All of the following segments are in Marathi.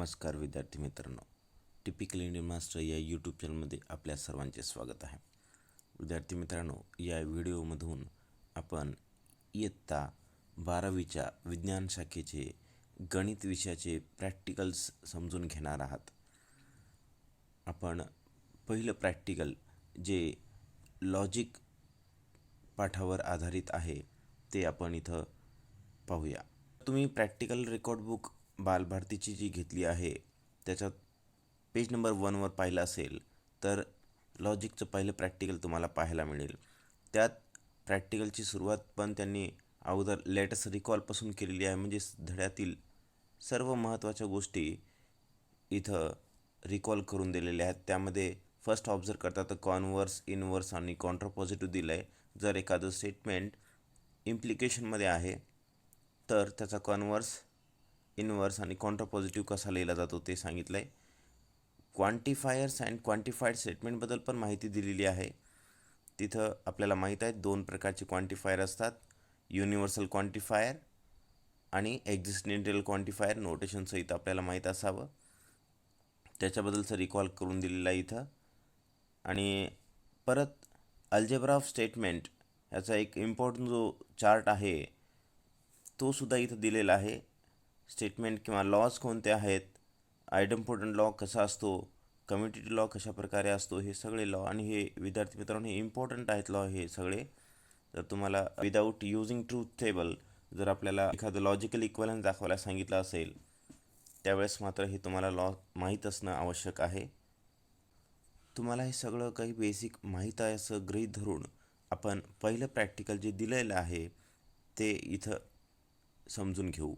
नमस्कार विद्यार्थी मित्रांनो, टिपिकल इंडियन मास्टर या यूट्यूब चॅनलमध्ये आपल्या सर्वांचे स्वागत आहे. विद्यार्थी मित्रांनो, या व्हिडिओमधून आपण इयत्ता 12वीच्या विज्ञान शाखेचे गणित विषयाचे प्रॅक्टिकल्स समजून घेणार आहात. आपण पहिलं प्रॅक्टिकल जे लॉजिक पाठावर आधारित आहे ते आपण इथं पाहूया. तुम्ही प्रॅक्टिकल रेकॉर्ड बुक बालभारतीची जी घेतली आहे त्याच्यात पेज नंबर 1वर पाहिलं असेल तर लॉजिकचं पहिलं प्रॅक्टिकल तुम्हाला पाहायला मिळेल. त्यात प्रॅक्टिकलची सुरुवात पण त्यांनी अगोदर लेटेस्ट रिकॉलपासून केलेली आहे, म्हणजे धड्यातील सर्व महत्त्वाच्या गोष्टी इथं रिकॉल करून दिलेल्या आहेत. त्यामध्ये फर्स्ट ऑब्झर्व करता तर कॉन्व्हर्स, इनव्हर्स आणि कॉन्ट्रापॉझिटिव्ह दिलं आहे. जर एखादं स्टेटमेंट इम्प्लिकेशनमध्ये आहे तर त्याचा कॉन्व्हर्स, इनव्हर्स आणि कॉन्ट्रापॉझिटिव्ह कसा लिहिला जातो ते सांगितलं आहे. क्वांटिफायर्स अँड क्वांटिफाईड स्टेटमेंटबद्दल पण माहिती दिलेली आहे. तिथं आपल्याला माहीत आहे 2 प्रकारचे क्वांटिफायर असतात, युनिव्हर्सल क्वांटिफायर आणि एक्झिस्टेंशियल क्वांटिफायर. नोटेशनसहित आपल्याला माहीत असावं, त्याच्याबद्दलचं रिकॉल करून दिलेलं आहे इथं. आणि परत अल्जेब्रा ऑफ स्टेटमेंट याचा एक इम्पॉर्टंट जो चार्ट आहे तो सुद्धा इथं दिलेला आहे. स्टेटमेंट किंवा लॉज कोणते आहेत, आयडम्पोर्टंट लॉ कसा असतो, कम्युटेटिव्ह लॉ कशा प्रकारे असतो, हे सगळे लॉ. आणि हे विद्यार्थी मित्रांनो हे इम्पॉर्टंट आहेत लॉ हे सगळे. तर तुम्हाला विदाऊट युजिंग ट्रूथ टेबल जर आपल्याला एखादं लॉजिकल इक्वलन्स दाखवायला सांगितलं असेल त्यावेळेस मात्र हे तुम्हाला लॉ माहीत असणं आवश्यक आहे. तुम्हाला हे सगळं काही बेसिक माहीत आहे असं गृहीत धरून आपण पहिलं प्रॅक्टिकल जे दिलेलं आहे ते इथं समजून घेऊ.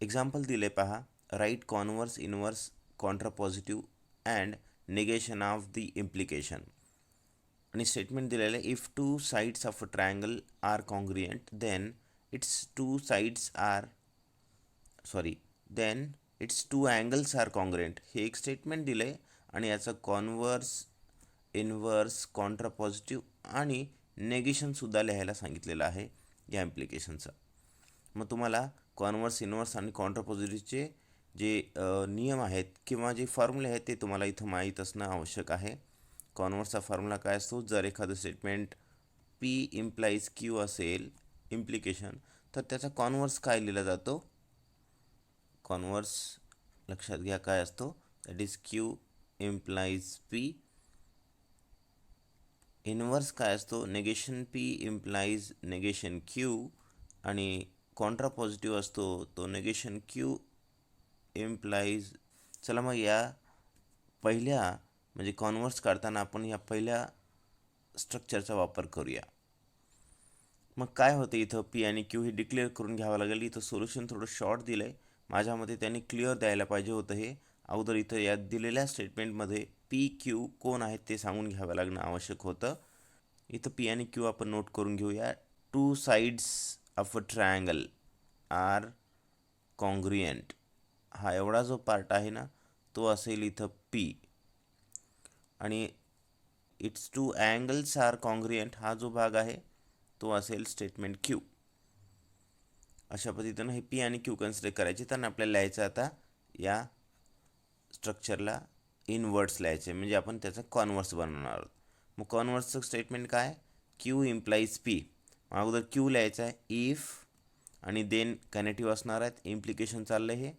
एक्झाम्पल दिले पहा, right converse, inverse, contrapositive and negation of the implication. आणि स्टेटमेंट दिलेलं आहे, if two sides of a triangle are congruent then it's two angles are congruent. हे एक स्टेटमेंट दिलं आहे आणि याचं कॉन्व्हर्स, इनव्हर्स, कॉन्ट्रापॉझिटिव्ह आणि नेगेशनसुद्धा लिहायला सांगितलेलं आहे या इम्प्लिकेशनचं. मग तुम्हाला कॉन्व्हर्स, इनव्हर्स आणि कॉन्ट्रापॉझिटिव्हचे जे नियम आहेत किंवा जे फॉर्म्युले आहेत ते तुम्हाला इथं माहीत असणं आवश्यक आहे. कॉन्व्हर्सचा फॉर्म्युला काय असतो, जर एखादं स्टेटमेंट P इम्प्लाईज Q असेल इम्प्लिकेशन तर त्याचा कॉन्व्हर्स काय लिहिला जातो, कॉन्व्हर्स लक्षात घ्या काय असतो, that is Q implies P. Inverse काय असतो, negation P implies negation Q. आणि कॉन्ट्रापॉझिटिव्ह असतो तो नेगेशन Q इम्प्लाईज. चला मग या पहिल्या म्हणजे कॉन्व्हर्स काढताना आपण या पहिल्या स्ट्रक्चरचा वापर करूया. मग काय होतं इथं P आणि Q हे डिक्लेअर करून घ्यावं लागेल. इथं सोल्युशन थोडं शॉर्ट दिलं आहे, माझ्यामध्ये त्यांनी क्लिअर द्यायला पाहिजे होतं. हे अगोदर इथं या दिलेल्या स्टेटमेंटमध्ये P Q कोण आहेत ते सांगून घ्यावं लागणं आवश्यक होतं. इथं P आणि Q आपण नोट करून घेऊया. Two sides of a triangle are congruent, हा एवढा जो पार्ट आहे ना तो असेल इथं P. आणि it's two angles are congruent हा जो भाग आहे तो असेल स्टेटमेंट Q. अशा पद्धतीनं हे P आणि Q कन्सिडर करायचे. त्यांना आपल्याला लिहायचं आता या स्ट्रक्चरला इनवर्ड्स लिहायचे, म्हणजे आपण त्याचा कॉन्व्हर्स बनवणार आहोत. मग कॉन्व्हर्सचं स्टेटमेंट काय, Q इम्प्लाईज P. अगोदर Q लिहायचं आहे, इफ आणि देन कनेटिव्ह असणार आहेत, इम्प्लिकेशन चाललं हे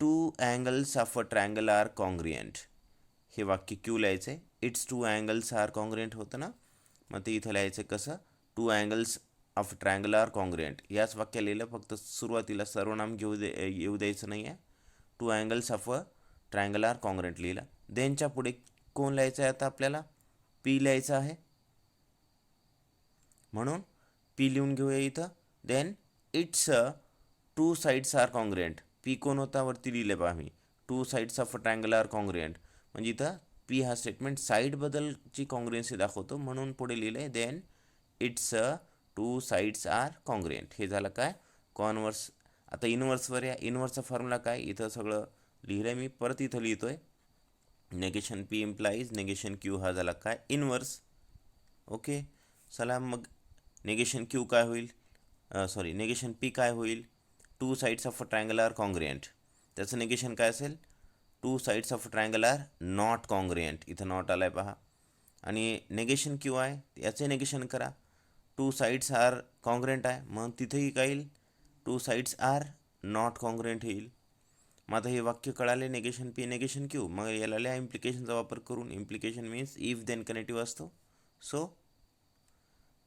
two angles of a triangle are congruent. हे वाक्य Q लिहायचं आहे. It's two angles are congruent होतं ना, मग ते इथं लिहायचं कसं, two angles of triangle are congruent. याच वाक्य लिहिलं, फक्त सुरुवातीला सर्वनाम येऊ द्यायचं नाही आहे. Two angles of a triangle are congruent लिहिला. देनच्या पुढे कोण लिहायचं आहे, आता आपल्याला P लिहायचं आहे, म्हणून P लिहून घेऊया इथं. Then it's two sides are congruent. P कोण होता वरती लिहिले पहा मी, two sides of a triangle are congruent, म्हणजे इथं P हा स्टेटमेंट साईडबद्दलची कॉन्ग्रियन्सी दाखवतो म्हणून पुढे लिहिले then it's two sides are congruent. हे झालं काय, कॉन्व्हर्स. आता इनव्हर्सवर या. इनव्हर्सचा फॉर्म्युला काय, इथं सगळं लिहिलं आहे मी, परत इथं लिहितोय. Negation P implies negation Q हा झाला काय, इनव्हर्स. ओके, चला मग नेगेशन Q काय होईल, नेगेशन P काय होईल, two sides of a triangle are congruent. त्याचं निगेशन काय असेल, two sides of triangle are not congruent, इथं नॉट आलाय पहा. आणि निगेशन क्यू आहे याचे निगेशन करा, टू साईड्स आर कॉन्ग्रुएंट आहे, मग तिथेही काय येईल, two sides are not congruent येईल. मग आता हे वाक्य कळाले, निगेशन पी निगेशन क्यू. मग याला लिहा इम्प्लिकेशनचा वापर करून. Implication means if then connective असतो, so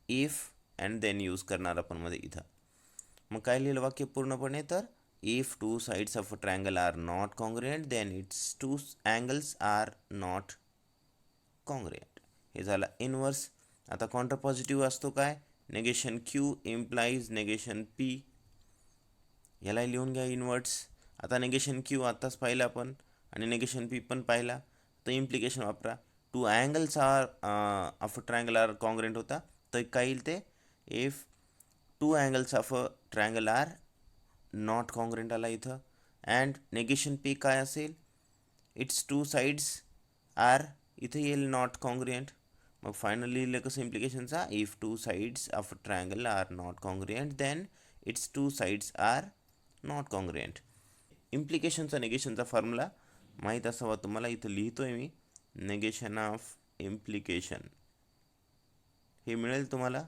if and then use करणार आपण मध्ये इथं. मग काय लिहिलं वाक्य पूर्णपणे, तर if two sides of a triangle are not congruent then it's two angles are not congruent. हे झालं इनवर्स. आता कॉन्ट्रा पॉझिटिव्ह असतो काय, negation Q implies negation P, याला लिहून घ्या इनवर्ट्स. आता नेगेशन क्यू आत्ताच पाहिलं आपण आणि नेगेशन पी पण पाहिला, तर इम्प्लिकेशन वापरा. Two angles are of a triangle are congruent होता, तर काय येईल ते, if two angles of a triangle are not congruent आला इथं. अँड नेगेशन पी काय असेल, इट्स टू साईड्स आर, इथं येईल नॉट कॉन्ग्रुएंट. मग फायनली लिहिलं कसं इम्प्लिकेशनचा, if two sides of a triangle are not congruent then it's two sides are not congruent. इम्प्लिकेशनचा निगेशनचा फॉर्म्युला माहीत असावा तुम्हाला, इथं लिहितोय मी, निगेशन ऑफ इम्प्लिकेशन. हे मिळेल तुम्हाला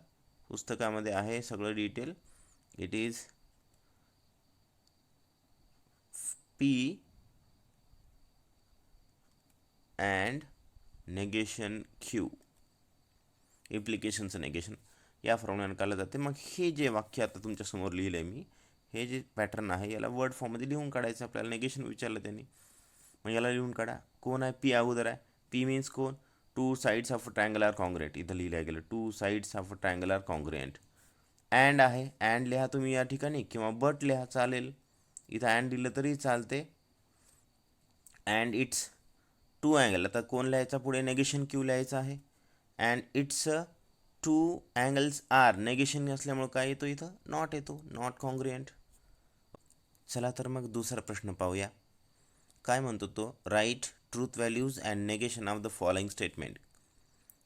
पुस्तकामध्ये, आहे सगळं detail. It is P and negation Q, इम्प्लिकेशनचं नेगेशन या फॉर्म्युल्याने काढलं जाते. मग हे जे वाक्य आता तुमच्यासमोर लिहिलं आहे मी, हे जे पॅटर्न आहे याला वर्ड फॉर्ममध्ये लिहून काढायचं आपल्याला. नेगेशन विचारलं त्यांनी, मग याला लिहून काढा. कोण आहे, पी अगोदर आहे. पी मीन्स कोण, two sides of triangle are congruent, इथं लिहिलं गेलं two sides of triangle are congruent. And आहे, अँड लिहा तुम्ही या ठिकाणी, किंवा बट लिहा चालेल, इथं अँड दिलं तरी चालते. अँड इट्स टू अँगल, आता कोण लिहायचा पुढे, नेगेशन क्यू लिहायचं आहे. And it's two angles are, negation असल्यामुळे काय येतो इथं, नॉट येतो, नॉट कॉन्ग्रुएंट. चला तर मग दुसरा प्रश्न पाहूया. काय म्हणतो तो, write truth values and negation of the following statement.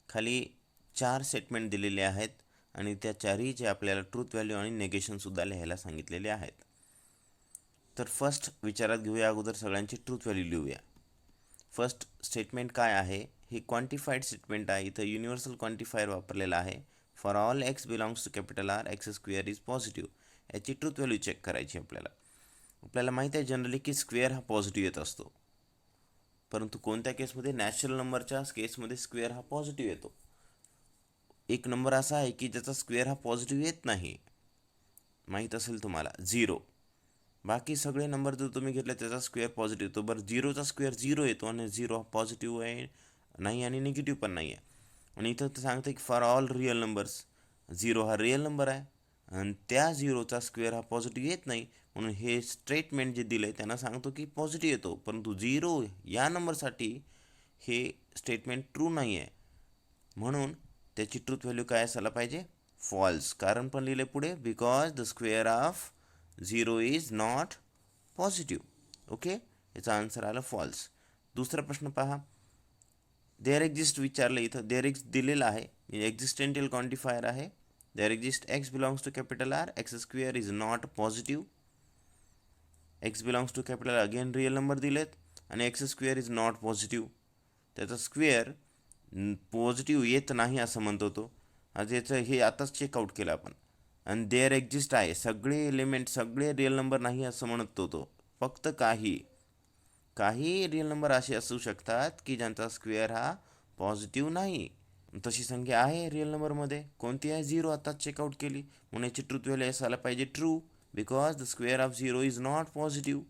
खाली 4 स्टेटमेंट दिलेले आहेत आणि त्या चारहीचे आपल्याला ट्रूथ व्हॅल्यू आणि नेगेशनसुद्धा लिहायला सांगितलेले आहेत. तर फर्स्ट विचारात घेऊया, अगोदर सगळ्यांची ट्रूथ व्हॅल्यू लिहूया. फर्स्ट स्टेटमेंट काय आहे, ही क्वांटिफाईड स्टेटमेंट आहे. इथं युनिव्हर्सल क्वांटिफायर वापरलेला आहे. For all x belongs to capital R x square is positive. याची ट्रूथ व्हॅल्यू चेक करायची आपल्याला. आपल्याला माहिती आहे जनरली की स्क्वेअर हा पॉझिटिव्ह येत असतो, परंतु कोणत्या केसमध्ये, नॅचरल नंबरच्या केसमध्ये स्क्वेअर हा पॉझिटिव्ह येतो. एक नंबर असा आहे की ज्याचा स्क्वेअर हा पॉझिटिव्ह येत नाही, माहीत असेल तुम्हाला, 0. बाकी सगळे नंबर जर तुम्ही घेतले त्याचा स्क्वेअर पॉझिटिव्ह येतो. बरं, 0चा स्क्वेअर 0 येतो आणि 0 हा पॉझिटिव्ह आहे नाही आणि निगेटिव्ह पण नाही आहे. आणि इथं तर सांगतं की फॉर ऑल रिअल नंबर्स, 0 हा रिअल नंबर आहे आणि त्या 0चा स्क्वेअर हा पॉझिटिव्ह येत नाही, म्हणून हे स्टेटमेंट जे दिलं आहे त्यांना सांगतो की पॉझिटिव्ह येतो. परंतु 0 या नंबरसाठी हे स्टेटमेंट ट्रू नाही आहे, म्हणून त्याची ट्रूथ व्हॅल्यू काय असायला पाहिजे, फॉल्स. कारण पण लिहिले पुढे, because the square of 0 is not positive. Okay, याचा आन्सर आला फॉल्स. दुसरा प्रश्न पहा, देअर एक्झिस्ट विचारलं, इथं देअर एक्झिस्ट दिलेलं आहे, एक्झिस्टेंटियल क्वांटिफायर आहे. There exist x belongs to capital R x square is not positive. X belongs to capital R, again real number दिलेत आणि x square is not positive. त्याचा स्क्वेअर पॉझिटिव्ह येत नाही असं म्हणतो तो. आज याचं हे आताच चेकआउट केलं आपण. आणि देअर एक्झिस्ट आहे, सगळे एलिमेंट सगळे रिअल नंबर नाही असं म्हणतो तो, फक्त काही रिअल नंबर असे असू शकतात की ज्यांचा स्क्वेअर हा पॉझिटिव्ह नाही. तशी संख्या आहे रिअल नंबरमध्ये, कोणती आहे, 0. आताच चेकआउट केली, म्हणून याची ट्रूथ व्हॅल्यू असायला पाहिजे true, because the square of 0 is not positive.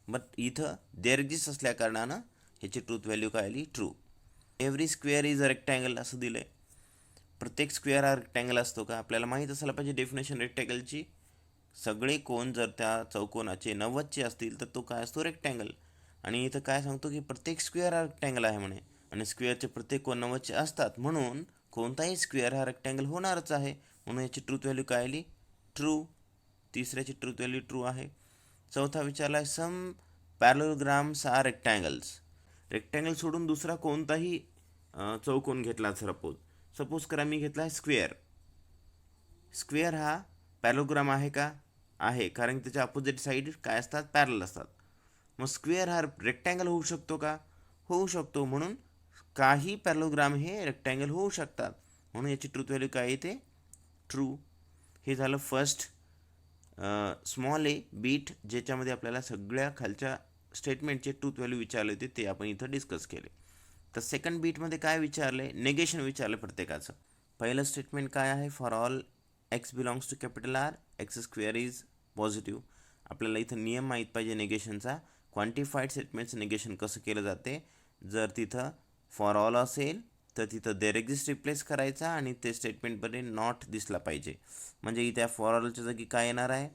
But इथं देअर एक्झिस्ट असल्या कारणानं ह्याची ट्रूथ व्हॅल्यू काय आली, true. Every square is a rectangle असं दिलं आहे. प्रत्येक स्क्वेअर हा रेक्टँगल असतो का, आपल्याला माहीत असायला पाहिजे डेफिनेशन रेक्टँगलची. सगळे कोण जर त्या चौकोनाचे 90चे असतील तर तो काय असतो, रेक्टँगल. आणि इथं काय सांगतो की प्रत्येक स्क्वेअर हा रेक्टँगल आहे म्हणे, आणि स्क्वेअरचे प्रत्येक कोण 90चे असतात, म्हणून कोणताही स्क्वेअर हा रेक्टँगल होणारच आहे, म्हणून याची ट्रूथ व्हॅल्यू काय आली, ट्रू. तिसऱ्याची ट्रूथ व्हॅल्यू ट्रू आहे. चौथा विचारला आहे, सम पॅरलोग्राम्स आर रेक्टँगल्स. रेक्टँगल सोडून दुसरा कोणताही चौकोन घेतला, सपोज करा मी घेतला आहे स्क्वेअर. स्क्वेअर हा पॅरलोग्राम आहे का, आहे, कारण त्याच्या अपोजिट साईड काय असतात, पॅरल असतात. मग स्क्वेअर हा रेक्टँगल होऊ शकतो का? होऊ शकतो. म्हणून काही पॅरलोग्राम हे रेक्टँगल होऊ शकतात, म्हणून याची ट्रूथ व्हॅल्यू काय येते, ट्रू. हे झालं फर्स्ट स्मॉल ए बीट, ज्याच्यामध्ये आपल्याला सगळ्या खालच्या स्टेटमेंटचे ट्रूथ व्हॅल्यू विचारले होते, ते आपण इथं डिस्कस केले. तर सेकंड बीटमध्ये काय विचारले, नेगेशन विचारलं प्रत्येकाचं. पहिलं स्टेटमेंट काय आहे, for all x belongs to capital R x square is positive. आपल्याला इथं नियम माहीत पाहिजे नेगेशनचा. क्वांटिफाईड स्टेटमेंटचं निगेशन कसं केलं जाते, जर तिथं फॉर ऑल असेल तर तिथं देर एक्झिस्ट रिप्लेस करायचा आणि ते स्टेटमेंटमध्ये नॉट दिसला पाहिजे. म्हणजे इथे फॉर ऑलच्या जागी काय येणार आहे,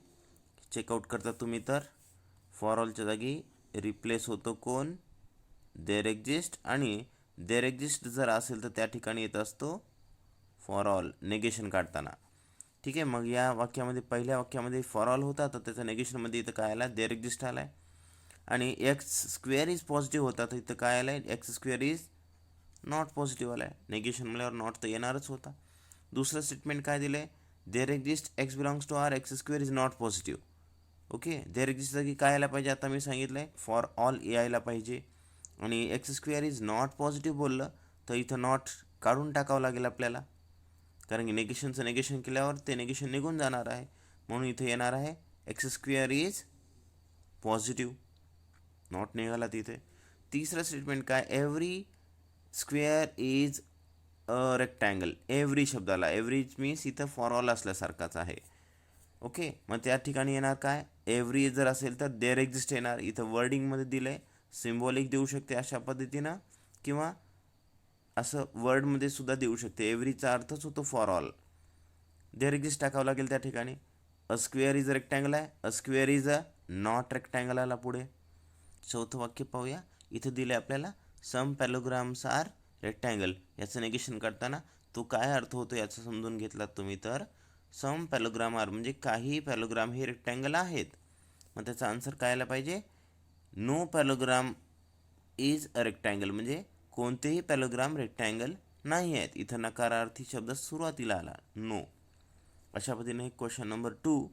चेकआउट करता तुम्ही, तर फॉर ऑलच्या जागी रिप्लेस होतो कोण, देर एक्झिस्ट, आणि देर एक्झिस्ट जर असेल तर त्या ठिकाणी येत असतो फॉर ऑल नेगेशन काढताना. ठीक आहे. मग या वाक्यामध्ये पहिल्या वाक्यामध्ये फॉर ऑल होता, तर त्याचा नेगेशनमध्ये इथं काय आला, देर एक्झिस्ट आला आहे. आणि एक्स स्क्वेअर इज पॉझिटिव्ह होता, तर इथं काय आलं आहे, x square is not positive आला आहे. नेगेशन म्हणल्यावर नॉट तर येणारच होता. दुसरं स्टेटमेंट काय दिलं आहे, there exist x belongs to R x square is not positive. Okay. There exist जागी काय यायला पाहिजे, आता मी सांगितलं आहे फॉर ऑल यायला पाहिजे. आणि x square is not positive बोललं तर इथं नॉट काढून टाकावं लागेल आपल्याला, कारण की नेगेशनचं नेगेशन केल्यावर ते नेगेशन निघून जाणार आहे. म्हणून इथे येणार आहे x square is positive, not निघाला तिथे. तिसरं स्टेटमेंट काय, every square is a rectangle. Every शब्दाला एव्हरी मीन्स इथं फॉर ऑल असल्यासारखाच आहे. ओके. मग त्या ठिकाणी येणार काय, एव्हरी जर असेल तर देर एक्झिस्ट येणार. इथं वर्डिंगमध्ये दिलं आहे, सिम्बॉलिक देऊ शकते अशा पद्धतीनं, किंवा असं वर्डमध्ये सुद्धा देऊ शकते. एव्हरीचा अर्थच होतो फॉर ऑल. देर एक्झिस्ट टाकावं लागेल त्या ठिकाणी. A square is a rectangle आहे, a square is a not rectangle आला पुढे. चौथं वाक्य पाहूया. इथं दिलं आहे आपल्याला सम पॅलोग्राम्स आर रेक्टँगल. याचं निगेशन करताना तो काय अर्थ होतो याचं समजून घेतलात तुम्ही, तर सम पॅलोग्राम आर म्हणजे काही पॅलोग्राम हे रेक्टँगल आहेत. मग त्याचा आन्सर काय आला पाहिजे, नो पॅलोग्राम इज अ रेक्टँगल, म्हणजे कोणतेही पॅलोग्राम रेक्टँगल नाही आहेत. इथं नकारार्थी शब्द सुरुवातीला आला, नो. अशा पद्धतीने क्वेश्चन नंबर 2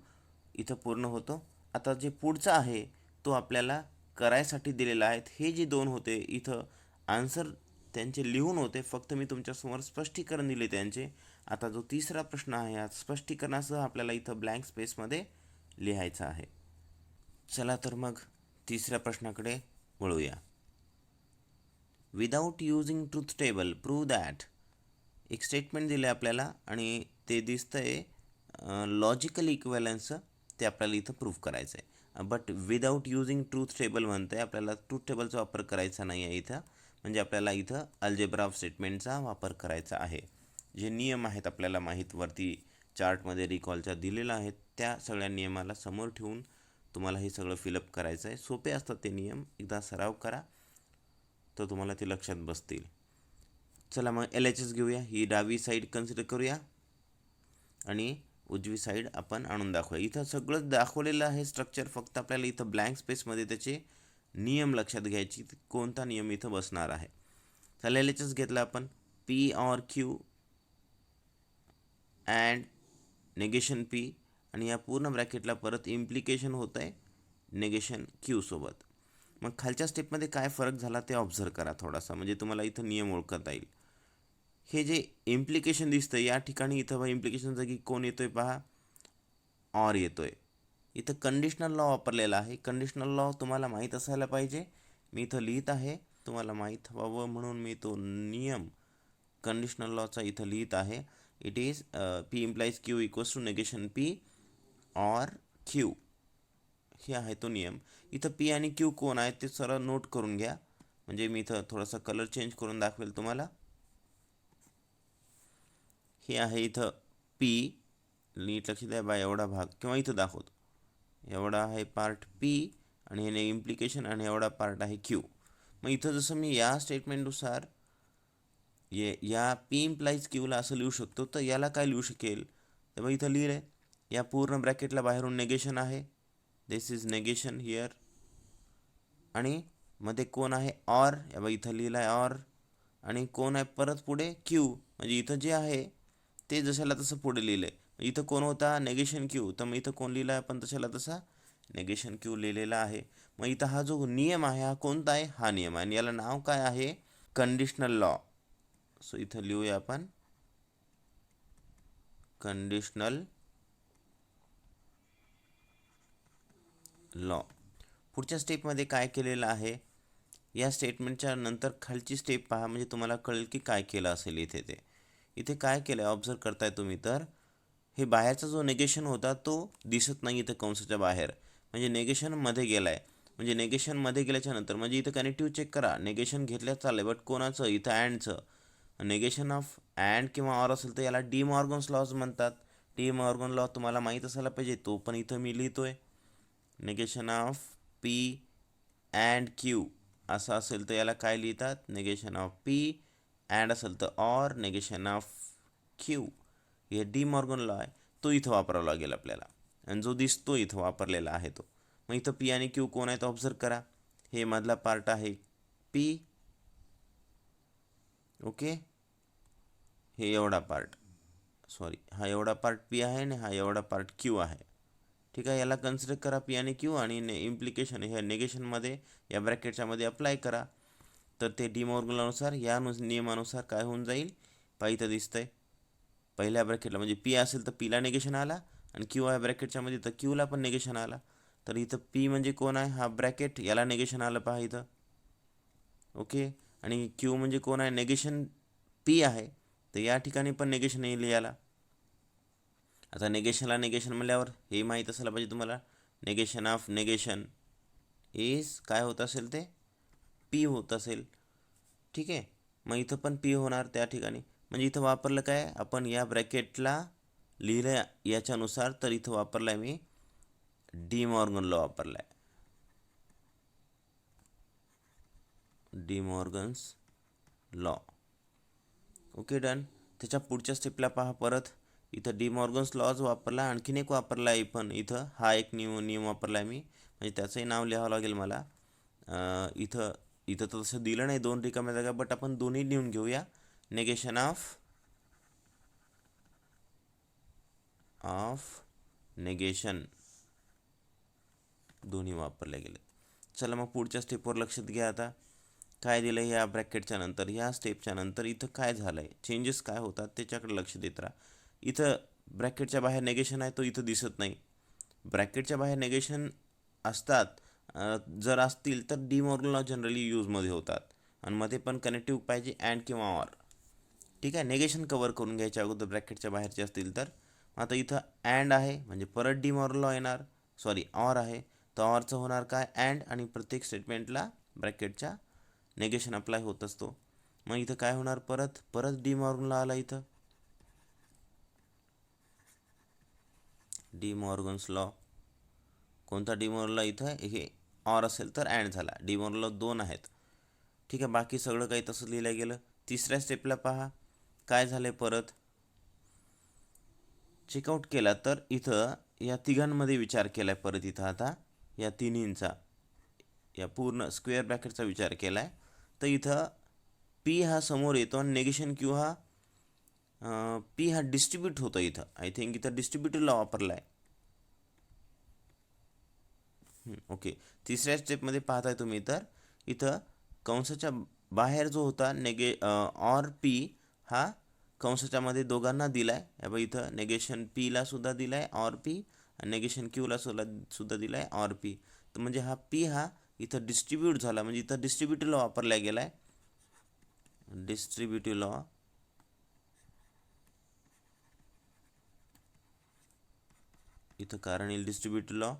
इथं पूर्ण होतो. आता जे पुढचं आहे तो आपल्याला करायसाठी दिलेला आहे. हे जे दोन होते इथं आन्सर त्यांचे लिहून होते, फक्त मी तुमच्यासमोर स्पष्टीकरण दिले त्यांचे. आता जो तिसरा प्रश्न आहे या स्पष्टीकरणासह आपल्याला इथं ब्लँक स्पेसमध्ये लिहायचा आहे. चला तर मग तिसऱ्या प्रश्नाकडे वळूया. Without using truth table prove that. एक स्टेटमेंट दिलं आहे आपल्याला आणि ते दिसतंय लॉजिकल इक्वेलन्सचं, ते आपल्याला इथं प्रूव्ह करायचं आहे. But without using truth table म्हणतं आहे, आपल्याला ट्रूथ टेबलचा वापर करायचा नाही आहे इथं. म्हणजे आपल्याला इथं अल्जेब्रा ऑफ स्टेटमेंटचा वापर करायचा आहे. जे नियम आहेत आपल्याला माहीत वरती चार्टमध्ये रिकॉलच्या दिलेलं आहेत, त्या सगळ्या नियमाला समोर ठेवून तुम्हाला हे सगळं फिलअप करायचं आहे. सोपे असतात ते नियम, एकदा सराव करा तर तुम्हाला ते लक्षात बसतील. चला मग LHS घेऊया. ही डावी साईड कन्सिडर करूया आणि उजवी साईड आपण आणून दाखवूया. इथं सगळं दाखवलेलं आहे स्ट्रक्चर, फक्त आपल्याला इथं ब्लँक स्पेसमध्ये त्याचे नियम लक्षात घ्यायची, कोणता नियम इथं बसणार आहे. चला LHS घेतला आपण, P और Q अँड नेगेशन P, आणि या पूर्ण ब्रॅकेटला परत इम्प्लिकेशन होतं आहे नेगेशन Q सोबत. मग खालच्या स्टेपमध्ये काय फरक झाला ते ऑब्झर्व करा थोडासा, म्हणजे तुम्हाला इथं नियम ओळखता येईल. हे जे इम्प्लिकेशन दिसतं या ठिकाणी, इथं बघा इम्प्लिकेशन जागी कोण येतोय पहा, ऑर येतोय. इथं कंडिशनल लॉ वापरलेला आहे. कंडिशनल लॉ तुम्हाला माहीत असायला पाहिजे. मी इथं लिहित आहे, तुम्हाला माहीत व्हावं म्हणून मी तो नियम कंडिशनल लॉचा इथं लिहित आहे. It is P implies Q equals to negation P or Q. हे आहे तो नियम. इथं P आणि Q कोण आहेत ते सरळ नोट करून घ्या, म्हणजे मी इथं थोडासा कलर चेंज करून दाखवेल तुम्हाला. हे आहे इथं P, नीट लक्ष द्या बा, एवढा भाग, किंवा इथं दाखवतो एवढा आहे पार्ट P आणि हे इम्प्लिकेशन, आणि एवढा पार्ट आहे Q. मग इथं जसं मी या स्टेटमेंटनुसार या P इम्प्लाइज Qला असं लिहू शकतो, तर याला काय लिहू शकेल, तर मग इथं लिहिलं आहे या पूर्ण ब्रॅकेटला बाहेरून नेगेशन आहे, दिस इज नेगेशन हिअर, आणि मध्ये कोण आहे ऑर, या बघा इथं लिहिलं आहे ऑर, आणि कोण आहे परत पुढे Q, म्हणजे इथं जे आहे ते जशाला तसं पुढे लिहिलं आहे. इथं कोण होता, नेगेशन क्यू, तर मग इथं कोण लिहिला आहे आपण तशाला तसा नेगेशन क्यू लिहिलेला आहे. मग इथं हा जो नियम आहे हा कोणता आहे, हा नियम आहे आणि याला नाव काय आहे, कंडिशनल लॉ. सो इथं लिहूया आपण कंडिशनल लॉ. पुढच्या स्टेपमध्ये काय केलेलं आहे, या स्टेटमेंटच्या नंतर खालची स्टेप पहा, म्हणजे तुम्हाला कळेल की काय केलं असेल इथे. इथे काय केलं ऑब्झर्व करताय तुम्ही, तर हे बाहेरचा जो नेगेशन होता तो दिसत नाही इथं कंसाच्या बाहेर, म्हणजे नेगेशनमध्ये गेला आहे. म्हणजे नेगेशनमध्ये गेल्याच्या नंतर म्हणजे इथं कनेक्टिव्ह चेक करा, नेगेशन घेतल्या चाललं बट कोणाचं, इथं अँडचं. नेगेशन ऑफ अँड किंवा ऑर असेल तर याला डी मॉर्गन्स लॉज म्हणतात. डी मॉर्गन लॉ तुम्हाला माहीत असायला पाहिजे, तो पण इथं मी लिहितोय. Negation of P and Q असं असेल तर याला काय लिहितात, नेगेशन ऑफ पी अँड असेल तर ऑर नेगेशन ऑफ क्यू. हे डी मॉर्गन लॉ आहे, तो इथं वापरावा लागेल आपल्याला, आणि जो दिसतो इथं वापरलेला आहे तो. मग इथं पी आणि क्यू कोण आहे तो ऑब्झर्व करा, हे मधला पार्ट आहे पी, ओके, हे एवढा पार्ट, सॉरी हा एवढा पार्ट पी आहे आणि हा एवढा पार्ट क्यू आहे. ठीक आहे, याला कन्सिडर करा पी आणि क्यू, आणि इम्प्लिकेशन ह्या नेगेशनमध्ये या ब्रॅकेटच्या मध्ये अप्लाय करा. तर ते डी मॉर्गननुसार या नियमानुसार काय होऊन जाईल, पाहिजे दिसतंय पहिल्या ब्रॅकेटला म्हणजे पी असेल तर पीला नेगेशन आला, आणि क्यू आहे ब्रॅकेटच्या मध्ये तर क्यूला पण नेगेशन आला. तर इथं पी म्हणजे कोण आहे, हा ब्रॅकेट, याला नेगेशन आलं पहा इथं, ओके. आणि क्यू म्हणजे कोण आहे, नेगेशन पी आहे, तर या ठिकाणी पण नेगेशन येईल याला. आता नेगेशनला नेगेशन म्हणल्यावर हे माहीत असायला पाहिजे तुम्हाला, नेगेशन ऑफ नेगेशन इज काय होत असेल ते पी होत असेल. ठीक आहे, मग इथं पण पी होणार त्या ठिकाणी. म्हणजे इथं वापरलं काय आपण, या ब्रॅकेटला लिहिलं याच्यानुसार, तर इथं वापरला आहे मी डी मॉर्गन लॉ वापरला आहे, D Morgan's law. Okay done. त्याच्या पुढच्या स्टेपला पहा, परत इथं डी मॉर्गन्स लॉज वापरला, आणखीन एक वापरला आहे पण इथं हा एक नियम वापरला आहे मी, म्हणजे त्याचंही नाव लिहावं लागेल मला. इथं इथं तर तसं दिलं नाही दोन रिकाम्या जागा, बट आपण दोन्ही लिहून घेऊया. नेगेशन ऑफ नेगेशन दोन्ही वापरले गेले. चला मग पुढच्या स्टेपवर लक्षात घ्या. आता काय दिलं ह्या ब्रॅकेटच्या नंतर, ह्या स्टेपच्या नंतर इथं काय झालं आहे, चेंजेस काय होतात त्याच्याकडे लक्ष देत राहा. इथं ब्रॅकेटच्या बाहेर नेगेशन आहे तो इथं दिसत नाही. ब्रॅकेटच्या बाहेर नेगेशन असतात, जर असतील तर डी मॉर्गन लॉ जनरली यूजमध्ये होतात, आणि मध्ये पण कनेक्टिव्ह पाहिजे अँड किंवा ऑर. ठीक आहे, नेगेशन कवर करून घ्यायच्या अगोदर ब्रॅकेटच्या बाहेरचे असतील तर. आता इथं अँड आहे म्हणजे परत डी मॉर्गन लॉ येणार, सॉरी ऑर आहे तर ऑरचं होणार काय अँड, आणि प्रत्येक स्टेटमेंटला ब्रॅकेटच्या नेगेशन अप्लाय होत असतो. मग इथं काय होणार, परत परत डी मॉर्गन लॉ आला इथं, डी मॉर्गन्स लॉ. कोणता डी मॉर्गन लॉ इथं, हे ऑर असेल तर अँड झाला, डी मॉर्गन लॉ दोन आहेत. ठीक आहे, बाकी सगळं काही तसं लिहिलं गेलं. तिसऱ्या स्टेपला पहा काय झालं, परत चेकआउट केला तर इथं या तिघांमध्ये विचार केला आहे परत इथं. आता या तिन्हींचा, या पूर्ण स्क्वेअर ब्रॅकेटचा विचार केला आहे, तर इथं पी हा समोर येतो आणि नेगेशन क्यू हा पी हा डिस्ट्रीब्यूट होतो इथं. आय थिंक इथं डिस्ट्रीब्युटिव्ह लॉ वापरला आहे. ओके, तिसऱ्या स्टेपमध्ये पाहताय तुम्ही, तर इथं कंसाच्या बाहेर जो होता ऑर पी हा कंसाच्या मध्ये दोघांना दिला आहे. इथं नेगेशन पीला सुद्धा दिला आहे ऑर पी, आणि नेगेशन क्यूला सुद्धा दिला आहे ऑर पी. तर म्हणजे हा पी हा इथं डिस्ट्रीब्यूट झाला, म्हणजे इथं डिस्ट्रीब्युटिव्ह लॉ वापरला गेला आहे, डिस्ट्रीब्युटिव्ह लॉ. इथं कारण येईल डिस्ट्रीब्युटिव्ह लॉ,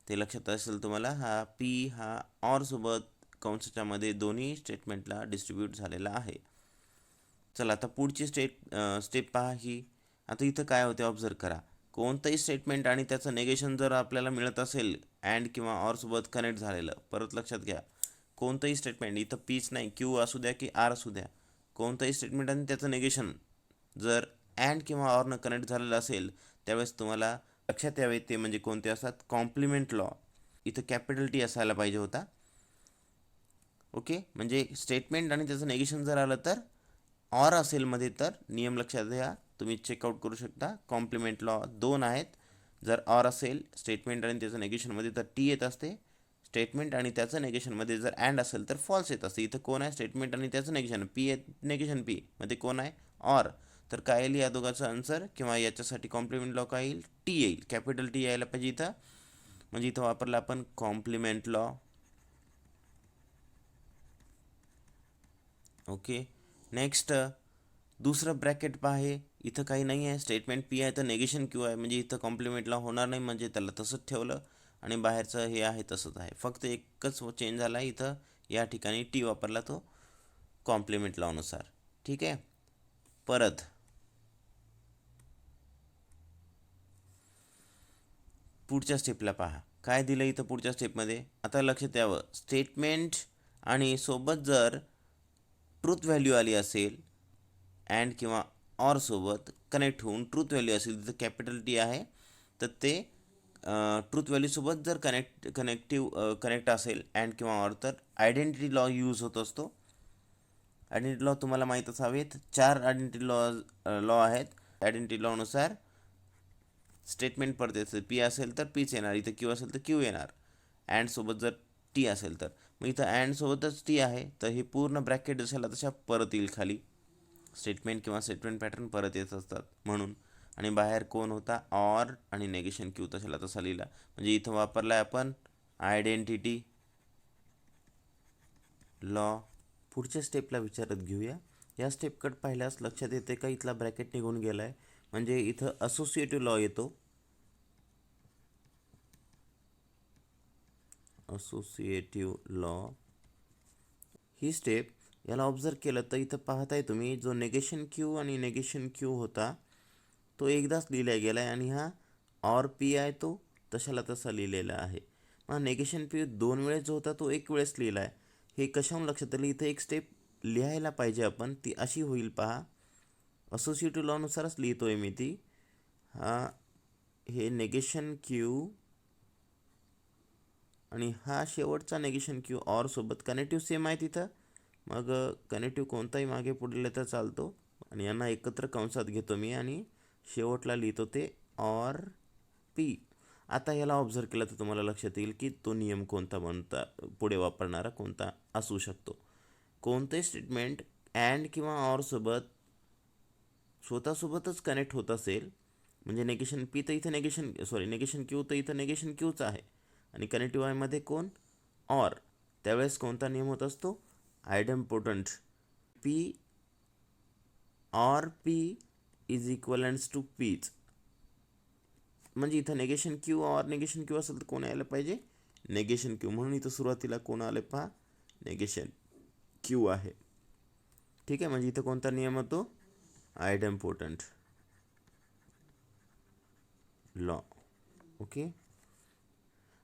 ते लक्षात असेल तुम्हाला. हा पी हा ऑर सोबत कंसाच्या मध्ये दोन्ही स्टेटमेंटला डिस्ट्रीब्यूट झालेला आहे. चला आता पुढची स्टेप पहा ही. आता इथं काय होते ऑब्झर्व करा, कोणतंही स्टेटमेंट आणि त्याचं नेगेशन जर आपल्याला मिळत असेल अँड किंवा ऑर सोबत कनेक्ट झालेलं, परत लक्षात घ्या कोणतंही स्टेटमेंट, इथं पीच नाही क्यू असू द्या की आर असू द्या, कोणतंही स्टेटमेंट आणि त्याचं नेगेशन जर अँड किंवा ऑरनं कनेक्ट झालेलं असेल त्यावेळेस तुम्हाला लक्षात यावे ते म्हणजे कोणते असतात, कॉम्प्लिमेंट लॉ. इथं कॅपिटल टी असायला पाहिजे होता. ओके, म्हणजे स्टेटमेंट आणि त्याचं नेगेशन जर आलं तर ऑर असेल मध्ये तर नियम लक्षात घ्या, तुम्ही चेकआउट करू शकता. कॉम्प्लिमेंट लॉ 2 आहेत. जर ऑर असेल स्टेटमेंट आणि त्याचं नेगेशनमध्ये तर टी येत असते स्टेटमेंट, आणि त्याचं नेगेशनमध्ये जर अँड असेल तर फॉल्स येत असते. इथं कोण आहे स्टेटमेंट आणि त्याचं नेगेशन पी नेगेशन पी मध्ये कोण आहे ऑर. तर काय येईल या दोघांचं आन्सर, किंवा याच्यासाठी कॉम्प्लिमेंट लॉ काय येईल टी येईल, कॅपिटल टी यायला पाहिजे इथं. म्हणजे इथं वापरला आपण कॉम्प्लिमेंट लॉ. ओके. नेक्स्ट दुसरं ब्रॅकेट पहा, इथं काही नाही आहे, स्टेटमेंट पी आहे तर नेगेशन क्यू आहे, म्हणजे इथं कॉम्प्लिमेंटला होणार नाही, म्हणजे त्याला तसंच ठेवलं. आणि बाहेरचं हे आहे तसंच आहे, फक्त एकच चेंज झाला इथं, या ठिकाणी टी वापरला तो कॉम्प्लिमेंट लॉनुसार. ठीक आहे. परत पुढच्या स्टेपला पहा काय दिलं इथं पुढच्या स्टेपमध्ये. आता लक्षात यावं, स्टेटमेंट आणि सोबत जर ट्रूथ व्हॅल्यू आली असेल अँड किंवा ऑर सोबत कनेक्ट होऊन ट्रूथ व्हॅल्यू असेल, तिथं कॅपिटल टी आहे, तर ते ट्रूथ व्हॅल्यूसोबत जर कनेक्ट असेल अँड किंवा ऑर, तर आयडेंटिटी लॉ यूज होत असतो. आयडेंटिटी लॉ तुम्हाला माहीतच हवेत, 4 आयडेंटिटी लॉ आहेत. आयडेंटिटी लॉनुसार स्टेटमेंट परत येतं, पी असेल तर पीच येणार, इथं क्यू असेल तर क्यू येणार, अँड सोबत जर टी असेल तर. मग इथं अँड सोबतच टी आहे, तर हे पूर्ण ब्रॅकेट जशाला तशा परत येईल खाली. स्टेटमेंट किंवा स्टेटमेंट पॅटर्न परत येत असतात म्हणून. आणि बाहेर कोण होता ऑर, आणि नेगेशन क्यू तशाला तसा लिहिला. म्हणजे इथं वापरला आहे आपण आयडेंटिटी लॉ. पुढच्या स्टेपला विचारत घेऊया. या स्टेपकडे पाहिल्यास लक्षात येते का इथला ब्रॅकेट निघून गेला आहे, म्हणजे इथं असोसिएटिव्ह लॉ येतो. असोसिएटिव्ह लॉ ही स्टेप, याला ऑब्झर्व केलं तर इथं पाहताय तुम्ही, जो नेगेशन क्यू आणि नेगेशन क्यू होता तो एकदाच लिहिला गेला आहे, आणि हा ऑर पी आहे तो तशाला तसा लिहिलेला आहे. मग नेगेशन पी 2 वेळेस जो होता तो 1 वेळेस लिहिला आहे. हे कशाहून लक्षात आलं, इथं एक स्टेप लिहायला पाहिजे आपण, ती अशी होईल पहा. असोसिएटिव्ह लॉनुसारच लिहितो आहे मी ती. हे नेगेशन क्यू आणि हा शेवटचा नेगेशन क्यू ऑर सोबत कनेक्टिव्ह सेम आहे तिथं. मग कनेक्टिव्ह कोणताही मागे पुढे तर चालतो, आणि यांना एकत्र कंसात घेतो मी, आणि शेवटला लिहितो ते ऑर पी. आता याला ऑब्झर्व केलं तर तुम्हाला लक्षात येईल की तो नियम कोणता बनता पुढे वापरणारा कोणता असू शकतो. कोणते स्टेटमेंट अँड किंवा ऑर सोबत स्वतःसोबतच कनेक्ट होत असेल, म्हणजे नेगेशन पी तर इथं नेगेशन क्यू तर इथं नेगेशन क्यूच आहे, आणि कनेक्टिव्ह आयमध्ये कोण ऑर, त्यावेळेस कोणता नियम होत असतो idempotent P or P is equivalence to पीच. म्हणजे इथं negation Q or negation Q असेल तर कोण यायला पाहिजे नेगेशन क्यू, म्हणून इथं सुरुवातीला कोण आले पहा नेगेशन क्यू आहे. ठीक आहे, म्हणजे इथं कोणता नियम होतो आयडेम्पोटंट लॉ. ओके.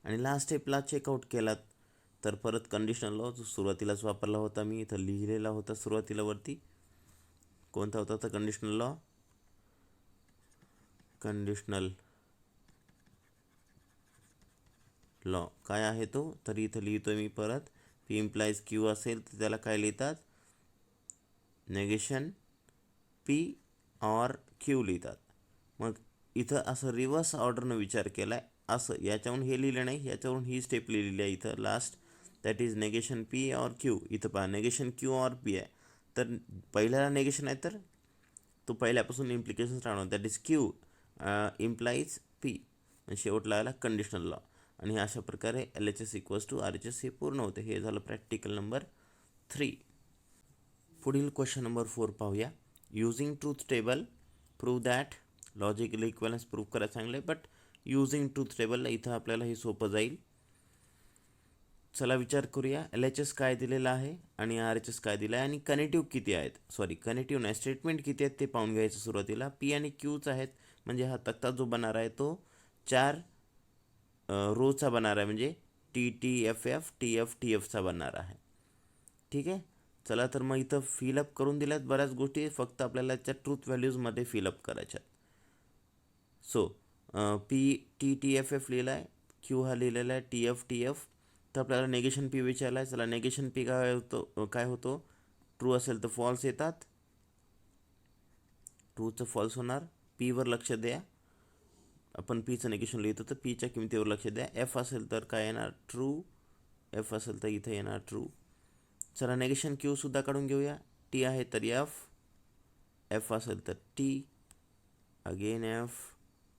आणि लास्ट स्टेपला चेकआउट केलात तर परत कंडिशनल लॉ जो सुरुवातीलाच वापरला होता मी, इथं लिहिलेला होता सुरुवातीला वरती. कोणता होता तर कंडिशनल लॉ, कंडिशनल लॉ काय आहे तो, तर इथं लिहितो मी परत. पी इम्प्लाइज क्यू असेल तर त्याला काय लिहितात नेगेशन पी ऑर क्यू लिहितात. मग इथं असं रिव्हर्स ऑर्डरनं विचार केला आहे, असं याच्यावरून हे लिहिलं नाही, याच्यावरून ही स्टेप लिहिलेली आहे इथं last, that is negation P or Q. इथं पहा नेगेशन क्यू ऑर पी आहे, तर पहिल्याला नेगेशन आहे तर तो पहिल्यापासून इम्प्लिकेशन्स राहणार, that is Q implies P, शेवटला आला कंडिशनल लॉ. आणि अशा प्रकारे L H S equals to R H S हे पूर्ण होते. हे झालं प्रॅक्टिकल नंबर 3. पुढील क्वेश्चन नंबर 4 पाहूया. Using truth table prove that, logically equivalence prove करायला सांगले, बट युजिंग ट्रूथ टेबलला इथं आपल्याला हे सोपं जाईल. चला विचार करूया, एल एच एस काय दिलेलं आहे आणि आर एच एस काय दिलं आहे, आणि कनेक्टिव्ह किती आहेत, कनेक्टिव्ह नाही स्टेटमेंट किती आहेत ते पाहून घ्यायचं. सुरुवातीला पी आणि क्यूच आहेत, म्हणजे हा तक्ता जो बनणार आहे तो 4 रोचा बनणार आहे, म्हणजे T T F F T F T एफचा बनणार आहे. ठीक आहे. चला तर मग इथं फिलअप करून दिल्यात बऱ्याच गोष्टी, फक्त आपल्याला त्या ट्रूथ व्हॅल्यूजमध्ये फिलअप करायच्या. So P T T F F लिहिला आहे, क्यू हा लिहिलेला आहे टी एफ. तर आपल्याला नेगेशन पी विचारला आहे. चला नेगेशन पी काय होतो ट्रू असेल तर फॉल्स येतात, ट्रूचं फॉल्स होणार. पीवर लक्ष द्या, आपण पीचं निगेशन लिहितो तर पीच्या किमतीवर लक्ष द्या. एफ असेल तर काय येणार? ट्रू. एफ असेल तर इथं येणार ट्रू. चला निगेशन क्यूसुद्धा काढून घेऊया. टी आहे तर एफ, एफ असेल तर T, again F,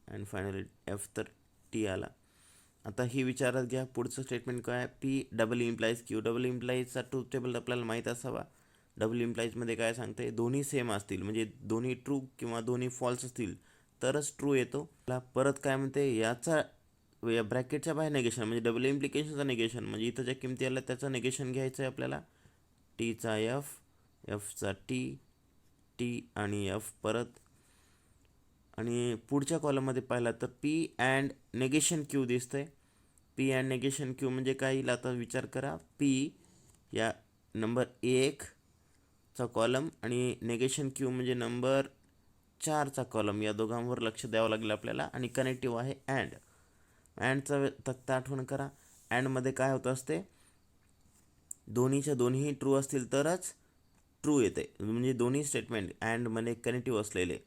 and finally F तर टी आला. आता ही विचारात घ्या, पुढचं स्टेटमेंट काय? P double implies Q. Double इम्प्लाइजचा ट्रूथ टेबल आपल्याला माहीत असावा. डबल इम्प्लाइजमध्ये काय सांगते? दोन्ही सेम असतील, म्हणजे दोन्ही ट्रू किंवा दोन्ही फॉल्स असतील तरच ट्रू येतो. परत काय म्हणते? याचा या ब्रॅकेटच्या बाहेर निगेशन म्हणजे डबल इम्प्लिकेशनचं निगेशन, म्हणजे इथं ज्या किमती आल्या त्याचं निगेशन घ्यायचं आहे आपल्याला. टीचा एफ, एफचा टी, टी आणि एफ परत. आणि पुढच्या कॉलममध्ये पाहिला तर पी अँड नेगेशन क्यू दिसतंय. पी अँड नेगेशन क्यू म्हणजे काय येईल आता विचार करा. पी या नंबर 1चा कॉलम आणि नेगेशन क्यू म्हणजे नंबर 4चा कॉलम, या दोघांवर लक्ष द्यावं लागेल आपल्याला. आणि कनेक्टिव्ह आहे अँड. अँडचा तक्ता आठवण करा. अँडमध्ये काय होतं असते? दोन्हीच्या दोन्ही ट्रू असतील तरच ट्रू येते, म्हणजे दोन्ही स्टेटमेंट अँडमध्ये कनेक्टिव्ह असलेले.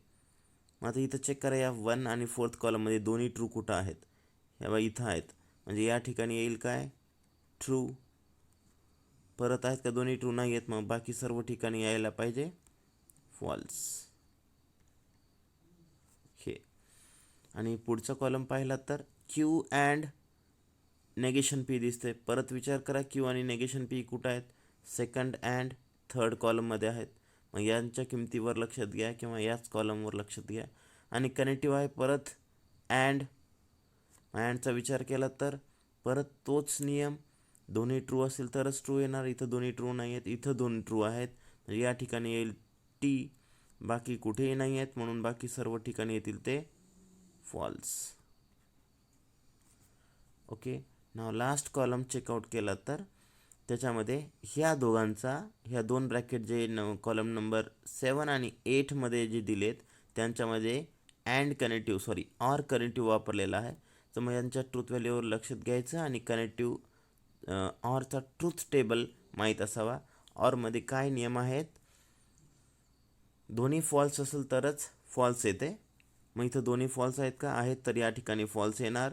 मग आता इथं चेक करा, या 1 आणि 4th कॉलममध्ये दोन्ही ट्रू कुठं आहेत? या बा इथं आहेत, म्हणजे या ठिकाणी येईल काय? ट्रू. परत आहेत का? दोन्ही ट्रू नाही आहेत, मग बाकी सर्व ठिकाणी यायला पाहिजे फॉल्स. हे. आणि पुढचा कॉलम पाहिला तर क्यू अँड नेगेशन पी दिसते. परत विचार करा, क्यू आणि नेगेशन पी कुठं आहेत? सेकंड अँड थर्ड कॉलममध्ये आहेत. मग यांच्या किमतीवर लक्षात घ्या किंवा याच कॉलमवर लक्षात घ्या. आणि कनेक्टिव्ह आहे परत अँड. अँडचा विचार केला तर परत तोच नियम, दोन्ही ट्रू असेल तरच ट्रू येणार. इथं दोन्ही ट्रू नाही आहेत, इथं दोन ट्रू आहेत, म्हणजे या ठिकाणी येईल टी. बाकी कुठेही नाही आहेत, म्हणून बाकी सर्व ठिकाणी येतील ते फॉल्स. ओके. नाव लास्ट कॉलम चेकआउट केला तर त्याच्यामध्ये ह्या दोन ब्रॅकेट जे कॉलम नंबर 7 आणि 8मध्ये जे दिलेत त्यांच्यामध्ये अँड कनेक्टिव्ह ऑर कनेक्टिव्ह वापरलेला आहे. तर मग यांच्या ट्रूथ व्हॅल्यूवर लक्षात घ्यायचं आणि कनेक्टिव्ह ऑरचा ट्रूथ टेबल माहीत असावा. ऑरमध्ये काय नियम आहेत? दोन्ही फॉल्स असेल तरच फॉल्स येते. मग इथं दोन्ही फॉल्स आहेत का? आहेत, तर या ठिकाणी फॉल्स येणार.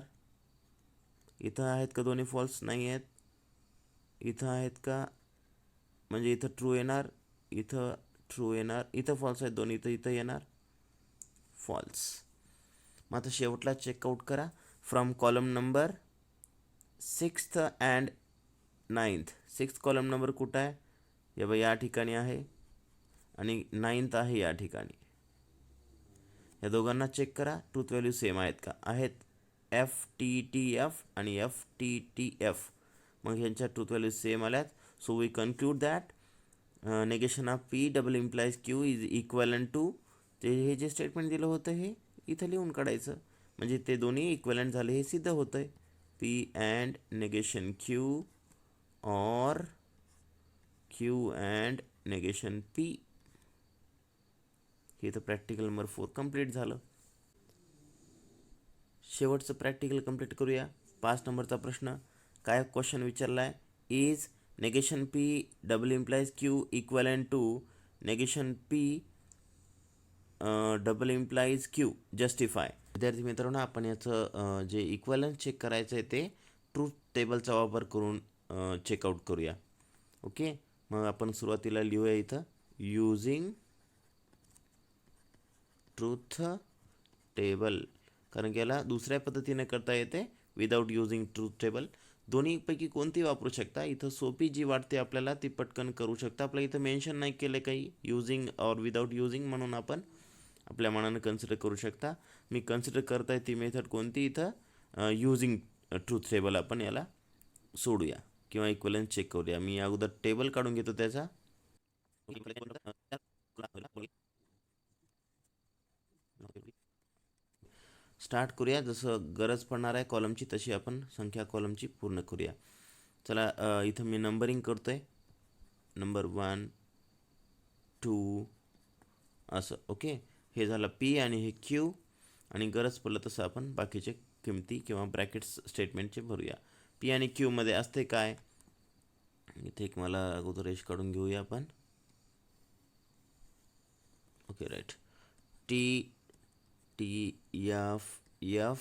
इथं आहेत का? दोन्ही फॉल्स नाही आहेत. इथं आहेत का? म्हणजे इथं ट्रू येणार, इथं ट्रू येणार. इथं फॉल्स आहेत दोन्ही, तर इथं येणार फॉल्स. मग आता शेवटला चेकआउट करा. From column number 6th and 9th. 6th column number कुठं आहे? या बा या ठिकाणी आहे, आणि 9th आहे या ठिकाणी. या दोघांना चेक करा, ट्रूथ व्हॅल्यू सेम आहेत का? आहेत. एफ टी टी एफ आणि एफ टी टी एफ. मग ह्यांच्या ट्रूथ व्हॅल्यू सेम आल्यात. So we conclude that negation of P double implies Q is equivalent to, ते हे जे स्टेटमेंट दिलं होतं हे इथं लिहून काढायचं, म्हणजे ते दोन्ही इक्वलंट झाले हे सिद्ध होतं आहे. P and negation Q or Q and negation P. हे तर प्रॅक्टिकल नंबर 4 कंप्लीट झालं. शेवटचं प्रॅक्टिकल कंप्लीट करूया. 5 नंबरचा प्रश्न काय क्वेश्चन विचारला आहे? Is negation P double implies Q equivalent to negation P double implies Q, justify. विद्यार्थी मित्रांनो, आपण याचं जे इक्वलंट चेक करायचं आहे ते ट्रूथ टेबलचा वापर करून चेकआउट करूया. ओके. मग आपण सुरुवातीला लिहूया इथं यूजिंग ट्रूथ टेबल, कारण की याला दुसऱ्या पद्धतीने करता येते विदाऊट युजिंग ट्रूथ टेबल. दोन्हीपैकी कोणती वापरू शकता. इथं सोपी जी वाटते आपल्याला ती पटकन करू शकता. आपल्या इथं मेन्शन नाही केलं काही युजिंग और विदाऊट युजिंग, म्हणून आपण आपल्या मनानं कन्सिडर करू शकता. मी कन्सिडर करताय ती मेथड कोणती? इथं युजिंग ट्रूथ टेबल आपण याला सोडूया किंवा इक्वलन्स चेक करूया. मी अगोदर टेबल काढून घेतो त्याचा. स्टार्ट करूया. जसं गरज पडणार आहे कॉलमची तशी आपण संख्या कॉलमची पूर्ण करूया. चला इथं मी नंबरिंग करतो आहे. नंबर 1 2 असं. ओके. हे झालं पी आणि हे क्यू, आणि गरज पडलं तसं आपण बाकीचे किमती किंवा ब्रॅकेट्स स्टेटमेंटचे भरूया. पी आणि क्यूमध्ये असते काय? इथे एक मला अगोदर रेश काढून घेऊया आपण. Okay right. T T F F,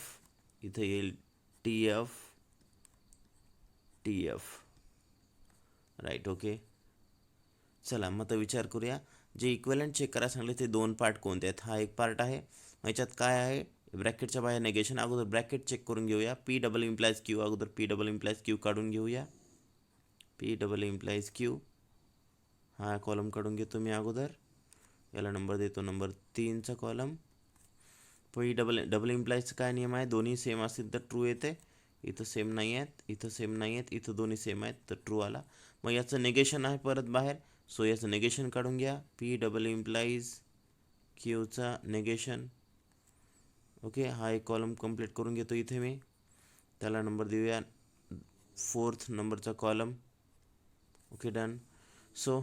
इथं येईल T F T F, right. Okay, चला मग आता विचार करूया. जे इक्विव्हॅलेंट चेक करायला सांगले ते दोन पार्ट कोणते आहेत. हा एक पार्ट आहे. मग याच्यात काय आहे, ब्रॅकेटच्या बाहेर नेगेशन. अगोदर ब्रॅकेट चेक करून घेऊया. पी डबल इम्प्लाइज क्यू, अगोदर पी डबल इम्प्लाइज क्यू काढून घेऊया. पी डबल इम्प्लाइज क्यू, हा कॉलम काढून घेतो मी अगोदर. याला नंबर देतो नंबर 3चा कॉलम. पी डबल डबल इम्प्लाइजचा काय नियम आहे, दोन्ही सेम असतील तर ट्रू येते. इथं सेम नाही आहेत, इथं सेम नाही आहेत, इथं दोन्ही सेम आहेत तर ट्रू आला. मग याचं निगेशन आहे परत बाहेर, सो याचं निगेशन काढून घ्या. पी डबल इम्प्लाइज क्यूचा निगेशन. ओके, हा एक कॉलम कंप्लीट करून घेतो इथे मी. त्याला नंबर देऊया 4th नंबरचा column. Okay, done. So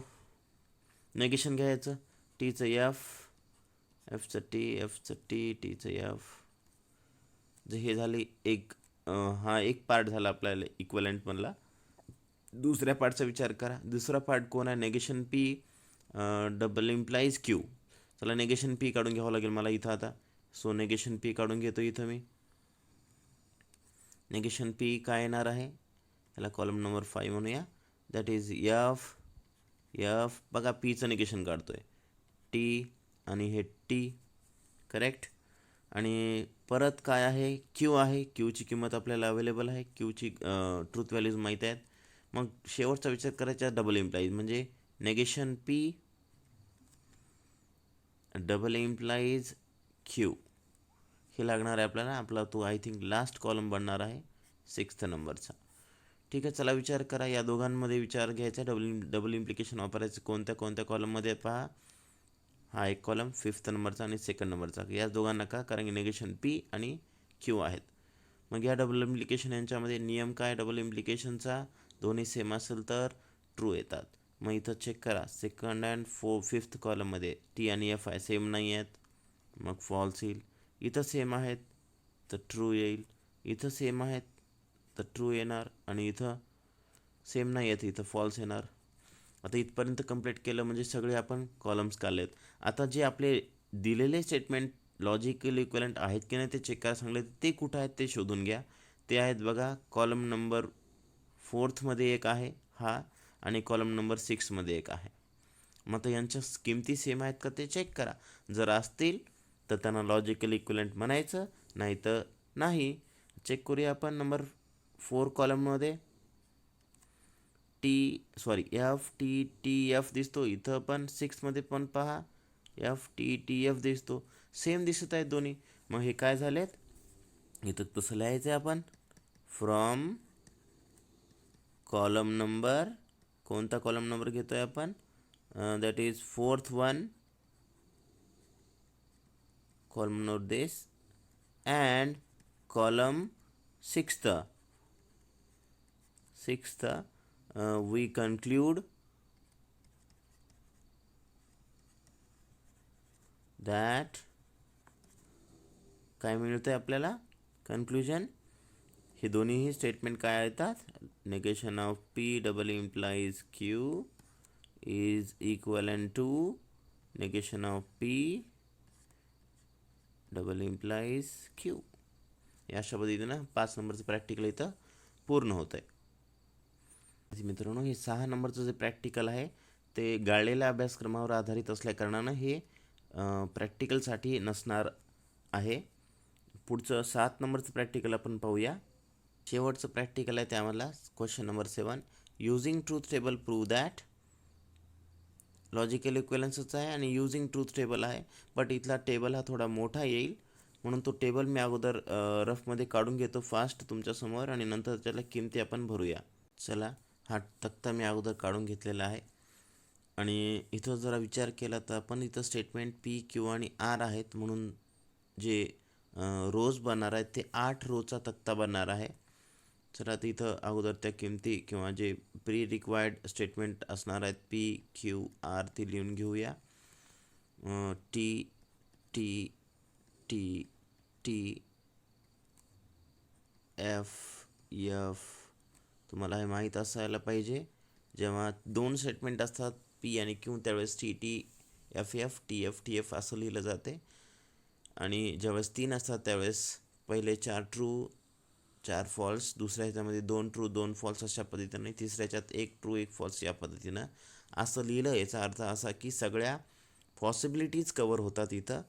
negation घ्यायचं, टीचं एफ, एफचं टी, एफचं टी, टीचं एफ. जे हे झाली एक, हा एक पार्ट झाला आपल्याला इक्वलंटमधला. दुसऱ्या पार्टचा विचार करा. दुसरा पार्ट कोण आहे, negation P double implies Q. चला नेगेशन पी काढून घ्यावं लागेल मला इथं आता. सो नेगेशन पी काढून घेतो इथं मी. नेगेशन पी काय येणार आहे, याला कॉलम नंबर 5 म्हणूया. That is F F. बघा पीचं निगेशन काढतोय, टी आणि हे टी, करेक्ट. आणि परत काय आहे, क्यू आहे. क्यूची किंमत आपल्याला अवेलेबल आहे, क्यूची ट्रूथ व्हॅल्यूज माहीत आहेत. मग शेवटचा विचार करायचा डबल इम्प्लाइज, म्हणजे negation P double implies Q हे लागणार आहे आपल्याला. आपला तो आय थिंक लास्ट कॉलम बनणार आहे 6th नंबरचा. ठीक आहे, चला विचार करा. या दोघांमध्ये विचार घ्यायचा, डबल इम्प्लिकेशन वापरायचं कोणत्या कोणत्या कॉलममध्ये पहा. हा एक कॉलम 5th नंबरचा आणि 2nd नंबरचा. या दोघांना का, कारण की नेगेशन पी आणि क्यू आहेत. मग या डबल इम्प्लिकेशन यांच्यामध्ये नियम काय डबल इम्प्लिकेशनचा, दोन्ही सेम असेल तर ट्रू येतात. मग इथं चेक करा, 2nd and 5th कॉलममध्ये टी आणि एफ आहे, सेम नाही आहेत, मग फॉल्स येईल. इथं सेम आहेत तर ट्रू येईल, इथं सेम आहेत तर ट्रू येणार, आणि इथं सेम नाही आहेत, इथं फॉल्स येणार. आता इथपर्यंत कंप्लीट केलं म्हणजे सगळे आपण कॉलम्स काढलेत. आता जे आपले दिलेले स्टेटमेंट लॉजिकल इक्वलंट आहेत की नाही ते चेक करायला सांगले, ते कुठं आहेत ते शोधून घ्या. ते आहेत बघा, कॉलम नंबर 4th एक आहे हा, आणि कॉलम नंबर 6मध्ये एक आहे. मग आता यांच्या किमती सेम आहेत का ते चेक करा. जर असतील तर त्यांना लॉजिकल इक्वलंट म्हणायचं, नाही तर नाही. चेक करूया आपण. नंबर 4 कॉलममध्ये एफ टी टी एफ दिसतो, इथं पण 6मध्ये पण पहा एफ टी टी एफ दिसतो, सेम दिसत आहेत दोन्ही. मग हे काय झालेत, इथं तसं लिहायचं आहे आपण, फ्रॉम कॉलम नंबर, कोणता कॉलम नंबर घेतोय आपण, that is 4th one, column number this, and column 6th we conclude that काय मिळतं आपल्याला कन्क्लुजन. हे दोन्हीही स्टेटमेंट काय येतात, negation of P double implies Q is equivalent to negation of P double implies Q. या अशा पद्धतीनं 5 नंबरचं प्रॅक्टिकल इथं पूर्ण होतं आहे. मित्रांनो, हे 6 नंबरचं जे प्रॅक्टिकल आहे ते गाळलेल्या अभ्यासक्रमावर आधारित असल्याकारणानं हे प्रॅक्टिकलसाठी नसणार आहे. पुढचं 7 नंबरचं प्रॅक्टिकल आपण पाहूया. शेवटचं प्रॅक्टिकल आहे त्यामधला question number 7, using truth table prove that. Logical इक्वलन्सच आहे आणि युजिंग ट्रूथ टेबल आहे, बट इथला टेबल हा थोडा मोठा येईल, म्हणून तो टेबल मी अगोदर रफमध्ये काढून घेतो फास्ट तुमच्यासमोर, आणि नंतर त्याला किमती आपण भरूया. चला, हा तक्ता मी अगोदर काढून घेतलेला आहे. आणि इथं जरा विचार केला तर आपण इथं स्टेटमेंट पी क्यू आणि आर आहेत, म्हणून जे रोज बनणार आहेत ते 8 रोचा तक्ता बनणार आहे. चला, तर इथं अगोदर त्या किमती किंवा जे प्री रिक्वायर्ड स्टेटमेंट असणार आहेत पी क्यू आर ते लिहून घेऊया. T T T T F F. तुम्हाला हे माहीत असायला पाहिजे, जेव्हा 2 स्टेटमेंट असतात पी आणि क्यू त्यावेळेस T T F F T F T F असं लिहिलं जाते. आणि ज्यावेळेस 3 असतात त्यावेळेस पहिले 4 ट्रू 4 फॉल्स, दुसऱ्या ह्याच्यामध्ये 2 ट्रू 2 फॉल्स अशा पद्धतीने, तिसऱ्या ह्याच्यात 1 ट्रू 1 फॉल्स या पद्धतीनं असं लिहिलं. याचा अर्थ असा की सगळ्या पॉसिबिलिटीज कवर होतात इथं.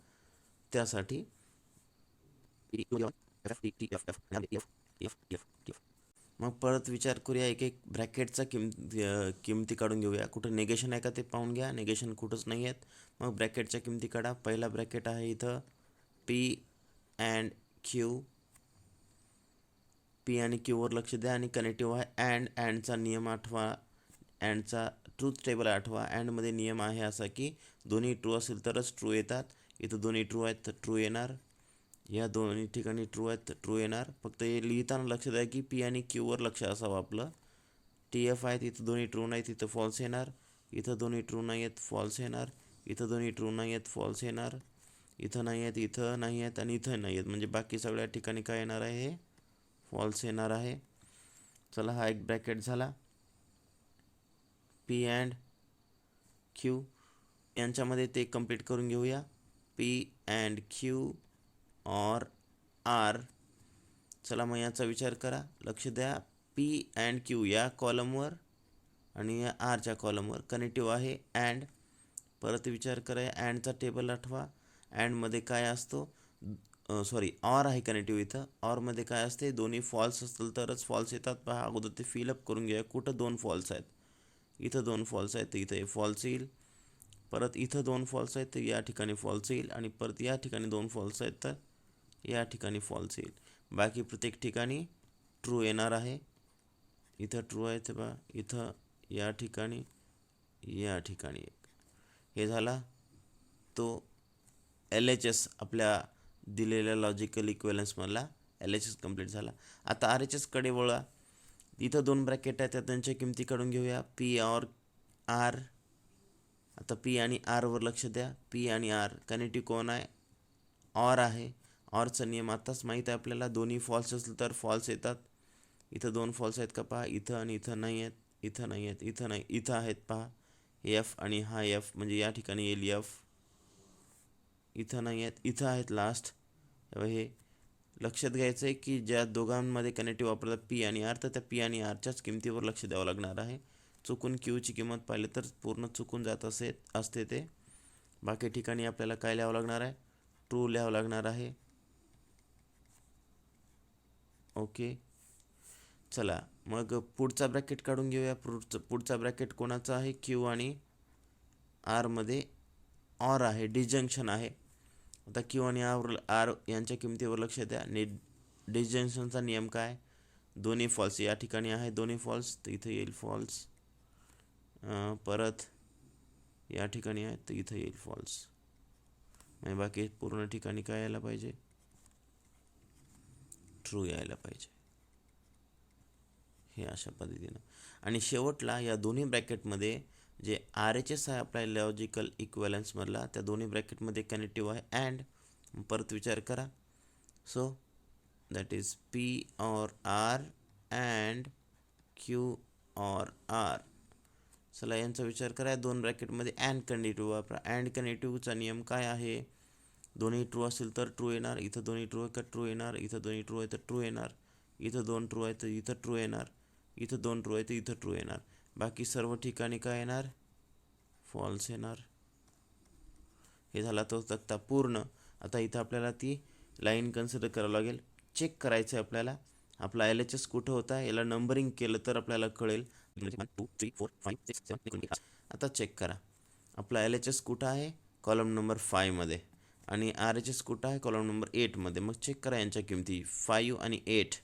त्यासाठी मग परत विचार करूया, एक एक ब्रॅकेटचा किमती काढून घेऊया. कुठं निगेशन आहे का ते पाहून घ्या. निगेशन कुठंच नाही आहेत. मग ब्रॅकेटच्या किमती काढा. पहिला ब्रॅकेट आहे इथं पी अँड क्यू. पी आणि क्यूवर लक्ष द्या. आणि कनेक्टिव्ह आहे अँडचा नियम आठवा. अँडचा ट्रूथ टेबल आठवा. अँडमध्ये नियम आहे असा की दोन्ही ट्रू असेल तरच ट्रू येतात. इथं दोन्ही ट्रू आहेत तर ट्रू येणार. या दोन्ही ठिकाणी ट्रू आहेत तर ट्रू येणार. फक्त हे लिहिताना लक्ष द्या की पी आणि क्यूवर लक्ष असावं आपलं. टी एफ आहेत इथं दोन्ही ट्रू नाहीत, इथं फॉल्स येणार. इथं दोन्ही ट्रू नाही आहेत, फॉल्स येणार. इथं दोन्ही ट्रू नाही आहेत, फॉल्स येणार. इथं नाही आहेत, इथं नाही आहेत आणि इथं नाही आहेत. म्हणजे बाकी सगळ्या ठिकाणी काय येणार आहे, हे फॉल्स येणार आहे. चला, हा एक ब्रॅकेट झाला. पी अँड क्यू यांच्यामध्ये ते कंप्लीट करून घेऊया. P and Q or R. चला मग याचा विचार करा, लक्ष द्या. पी अँड क्यू या कॉलमवर आणि या आरच्या कॉलमवर कनेक्टिव्ह आहे अँड. परत विचार करा, अँडचा टेबल आठवा. अँडमध्ये काय असतो, सॉरी ऑर आहे कनेक्टिव्ह इथं. ऑरमध्ये काय असते, दोन्ही फॉल्स असतील तरच फॉल्स येतात. पहा अगोदर ते फिलअप करून घ्या. कुठं 2 फॉल्स आहेत, इथं 2 फॉल्स आहेत तर इथं हे फॉल्स येईल. परत इथं 2 फॉल्स आहेत तर या ठिकाणी फॉल्स येईल. आणि परत या ठिकाणी 2 फॉल्स आहेत तर या ठिकाणी फॉल्स येईल. बाकी प्रत्येक ठिकाणी ट्रू येणार आहे. इथं ट्रू आहे तर बघा, इथं या ठिकाणी या ठिकाणी. हे झाला तो एल एच एस, आपल्या दिलेल्या लॉजिकल इक्वेलन्समधला एल एच एस कंप्लीट झाला. आता आर एच एसकडे वळा. इथं 2 ब्रॅकेट आहेत, त्यांच्या किमती काढून घेऊया. P or R. आता पी आणि आरवर लक्ष द्या. पी आणि आर कनेक्टिव्ह कोण आहे, ऑर आहे. ऑरचा नियम आताच माहीत आहे आपल्याला, दोन्ही फॉल्स असेल तर फॉल्स येतात. इथं 2 फॉल्स आहेत का पहा, इथं आणि इथं नाही आहेत. इथं नाही आहेत, इथं नाही, इथं आहेत पहा. एफ आणि हा एफ म्हणजे या ठिकाणी येईल एफ. इथं नाही आहेत, इथं आहेत लास्ट. हे लक्षात घ्यायचं आहे की ज्या दोघांमध्ये कनेक्टिव्ह वापरतात पी आणि आर, तर त्या पी आणि आरच्याच किमतीवर लक्ष द्यावं लागणार आहे. चुकून क्यूची किंमत पाहिली तर पूर्ण चुकून जात असते ते. बाकी ठिकाणी आपल्याला काय लिहावं लागणार आहे, ट्रू लिहावं लागणार आहे. ओके, चला मग पुढचा ब्रॅकेट काढून घेऊया. पुढचा ब्रॅकेट कोणाचा आहे, क्यू आणि आरमध्ये ऑर आहे, डिजंक्शन आहे. आता क्यू आणि आर यांच्या किमतीवर लक्ष द्या. डिजंक्शनचा नियम काय, दोन्ही फॉल्स. या ठिकाणी आहे दोन्ही फॉल्स तर इथं येईल फॉल्स. परत या ठिकाणी आहे तर इथं येईल फॉल्स. म्हणजे बाकी पूर्ण ठिकाणी काय यायला पाहिजे, ट्रू यायला पाहिजे. हे अशा पद्धतीनं. आणि शेवटला या दोन्ही ब्रॅकेटमध्ये जे आर एच एस आहे आपल्या लॉजिकल इक्वेलन्समधला, त्या दोन्ही ब्रॅकेटमध्ये कनेक्टिव्ह आहे अँड. परत विचार करा. So that is P or R and Q or R. चला यांचा विचार करा. 2 ब्रॅकेटमध्ये अँड कनेक्टिव्ह वापरा. अँड कनेक्टिव्हचा नियम काय आहे, दोन्ही ट्रू असेल तर ट्रू येणार. इथं दोन्ही ट्रू आहे तर ट्रू येणार. इथं दोन्ही ट्रू आहे तर ट्रू येणार. इथं 2 ट्रू आहे तर इथं ट्रू येणार. इथं 2 ट्रू आहे तर इथं ट्रू येणार. बाकी सर्व ठिकाणी काय येणार, फॉल्स येणार. हे झाला तो तक्ता पूर्ण. आता इथं आपल्याला ती लाईन कन्सिडर करावं लागेल. चेक करायचं आहे आपल्याला आपला एल एच एस कुठं होता. याला नंबरिंग केलं तर आपल्याला कळेल. 1 2 3 4 5 6 7 8. आता चेक करा आपला एल एच एस कुठं आहे, कॉलम नंबर 5 मध्ये. आणि आर एच एस कुठं आहे, कॉलम नंबर 8 मध्ये. मग चेक करा यांच्या किमती 5 आणि 8.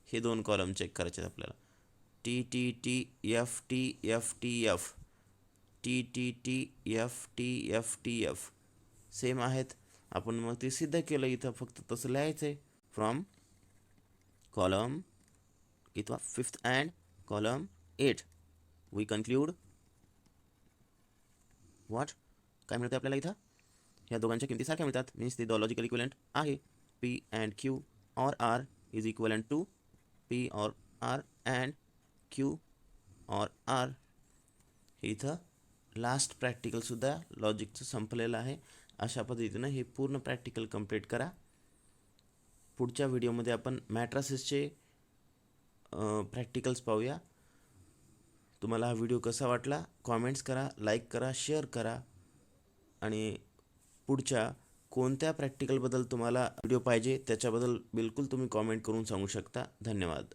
हे 2 कॉलम चेक करायचे आहेत आपल्याला. T T T F T F T F. T T T F T F T F same आहेत. आपण मग ते सिद्ध केलं इथं. फक्त तसं लिहायचं आहे. फ्रॉम कॉलम कितवा, 5th and column 8 we conclude what. काय मिळतं आपल्याला इथं, ह्या दोघांच्या किमती सारख्या मिळतात. मीन्स ते लॉजिकल इक्विलंट आहे. P and Q or R is equivalent to P or R and Q or R. हे इथं लास्ट प्रॅक्टिकलसुद्धा लॉजिकचं संपलेलं आहे. अशा पद्धतीनं हे पूर्ण प्रॅक्टिकल कंप्लीट करा. पुढच्या व्हिडिओमध्ये आपण मॅट्रासेसचे प्रॅक्टिकल्स पाहूया. तुम्हाला हा व्हिडिओ कसा वाटला कॉमेंट्स करा, लाईक करा, शेअर करा आणि पुढच्या कोणत्या प्रॅक्टिकलबद्दल तुम्हाला व्हिडिओ पाहिजे त्याच्याबद्दल बिलकुल तुम्ही कॉमेंट करून सांगू शकता. धन्यवाद.